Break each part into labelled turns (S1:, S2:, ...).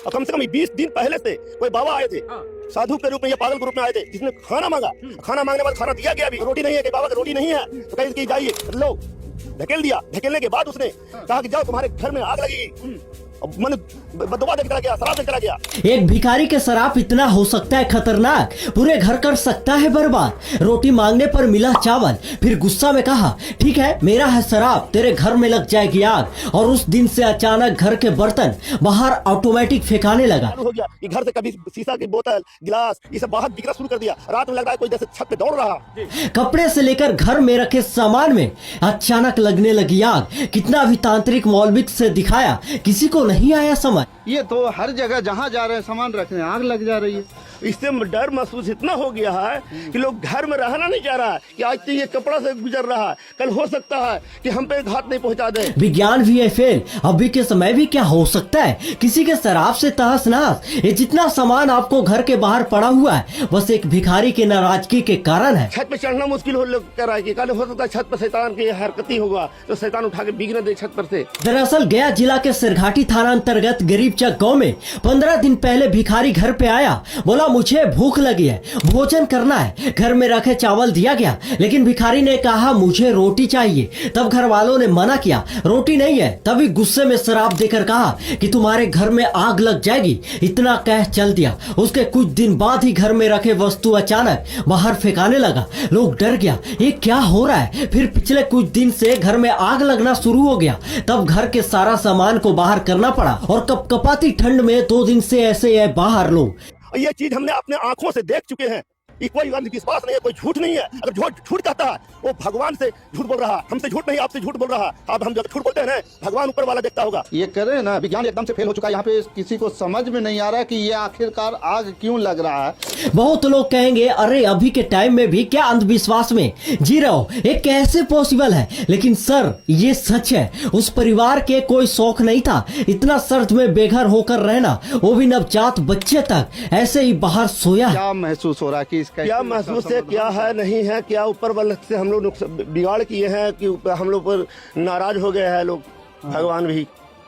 S1: और कम से कम 20 दिन पहले से कोई बाबा आए थे साधु के रूप में या पागल के रूप में आए थे, जिसने खाना मांगा। खाना मांगने के बाद खाना दिया गया, भी रोटी नहीं है कि बाबा की रोटी नहीं है, तो कहीं कि जाइए लो, ढकेल दिया। ढकेलने के बाद उसने कहा कि जाओ तुम्हारे घर में आग लगेगी। मन बदवा देकर चला गया, शराब देकर चला गया।
S2: एक भिखारी के शराब इतना हो सकता है खतरनाक, पूरे घर कर सकता है बर्बाद। रोटी मांगने पर मिला चावल, फिर गुस्सा में कहा ठीक है मेरा है शराब, तेरे घर में लग जाएगी आग। और उस दिन से अचानक घर के बर्तन बाहर ऑटोमेटिक फेंकाने लगा।
S1: हो गया कि घर से कभी शीशा की बोतल, गिलास ये सब बाहर बिकना शुरू कर दिया। रात में लग रहा है कोई जैसे छत पे दौड़ रहा।
S2: कपड़े से लेकर घर में रखे सामान में अचानक लगने लगी आग। कितना भी तांत्रिक मौलविक से दिखाया, किसी को नहीं आया समझ।
S3: ये तो हर जगह जहाँ जा रहे हैं सामान रखने आग लग जा रही है।
S1: इससे डर महसूस इतना हो गया है कि लोग घर में रहना नहीं चाह रहा है कि आज तो ये कपड़ा से गुजर रहा है, कल हो सकता है कि हम पे घात नहीं पहुंचा दे।
S2: विज्ञान भी है फेल, अभी के समय भी क्या हो सकता है, किसी के शराब से तहस नहस। ये जितना सामान आपको घर के बाहर पड़ा हुआ है बस एक भिखारी के नाराजगी के कारण है।
S1: छत पे चढ़ना मुश्किल हो कर रहा है कि कल हो सकता है छत पर शैतान की हरकती होगा तो शैतान उठा के बिगने दे छत पर से।
S2: दरअसल गया जिला के सिरघाटी थाना अंतर्गत गरीबचक गांव में 15 दिन पहले भिखारी घर पे आया, बोला मुझे भूख लगी है, भोजन करना है। घर में रखे चावल दिया गया, लेकिन भिखारी ने कहा मुझे रोटी चाहिए। तब घर वालों ने मना किया, रोटी नहीं है। तभी गुस्से में शराब देकर कहा कि तुम्हारे घर में आग लग जाएगी। इतना कह चल दिया। उसके कुछ दिन बाद ही घर में रखे वस्तु अचानक बाहर फेंकाने लगा। लोग डर गया, ये क्या हो रहा है। फिर पिछले कुछ दिन से घर में आग लगना शुरू हो गया। तब घर के सारा सामान को बाहर करना पड़ा और कपकपाती ठंड में 2 दिन से ऐसे है बाहर लोग।
S1: ये चीज हमने अपने आंखों से देख चुके हैं। ये कोई अंधविश्वास नहीं है, कोई झूठ नहीं है। अगर झूठ कहता है वो भगवान से झूठ बोल रहा है, हमसे झूठ नहीं, आपसे झूठ बोल रहा है। अब हम जब झूठ बोलते हैं भगवान ऊपर वाला देखता होगा।
S3: ये करे ना, विज्ञान एकदम से फेल हो चुका है। यहाँ पे किसी को समझ में नहीं आ रहा है कि ये आखिरकार आग क्यों लग रहा है।
S2: बहुत लोग कहेंगे अरे अभी के टाइम में भी क्या अंधविश्वास में जी रहे हो, ये कैसे पॉसिबल है। लेकिन सर ये सच है, उस परिवार के कोई शौक नहीं था इतना सर्द में बेघर होकर रहना, वो भी नवजात बच्चे तक ऐसे ही बाहर सोया।
S3: क्या महसूस हो रहा है कि इसका
S1: क्या महसूस है, क्या है नहीं है, क्या ऊपर वाले से हम लोग बिगाड़ किए हैं कि हम लोग पर नाराज हो गए हैं लोग, भगवान भी।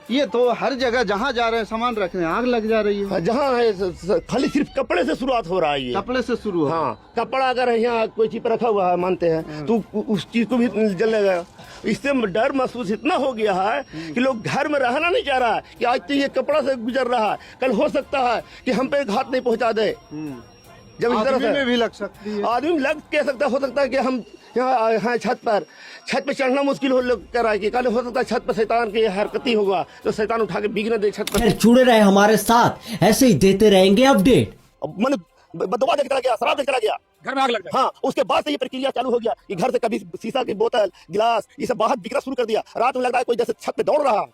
S3: ये तो हर जगह जहाँ जा रहे हैं सामान रखने आग लग जा रही है।
S1: जहाँ है खाली सिर्फ कपड़े से शुरुआत हो रहा है। ये
S3: कपड़े से शुरू हो।
S1: हाँ, कपड़ा अगर यहाँ कोई चीज पर रखा हुआ है मानते हैं तो उस चीज को भी जलेगा। इससे डर महसूस इतना हो गया है कि लोग घर में रहना नहीं चाह रहा है कि आज तो ये कपड़ा से गुजर रहा है, कल हो सकता है कि हम पे घात नहीं पहुंचा दे। जब इस तरह से
S3: भी लग सकती है,
S1: आदमी लग कह सकता हो सकता है कि हम यहाँ हैं छत पे चढ़ना मुश्किल हो कर रहा है कि कल हो सकता है छत पर शैतान की हरकती होगा तो शैतान उठा के बिगने दे छत पर।
S2: जुड़े रहे हमारे साथ, ऐसे ही देते रहेंगे अपडेट।
S1: मन बदवा देकर चला गया, शराब देकर चला गया,
S4: घर में आग लग गया।
S1: हाँ, उसके बाद से ये प्रक्रिया चालू हो गया कि घर से कभी शीशा की बोतल, गिलास ये सब बाहर बिकना शुरू कर दिया। रात में लग रहा है कोई जैसे छत पे दौड़ रहा।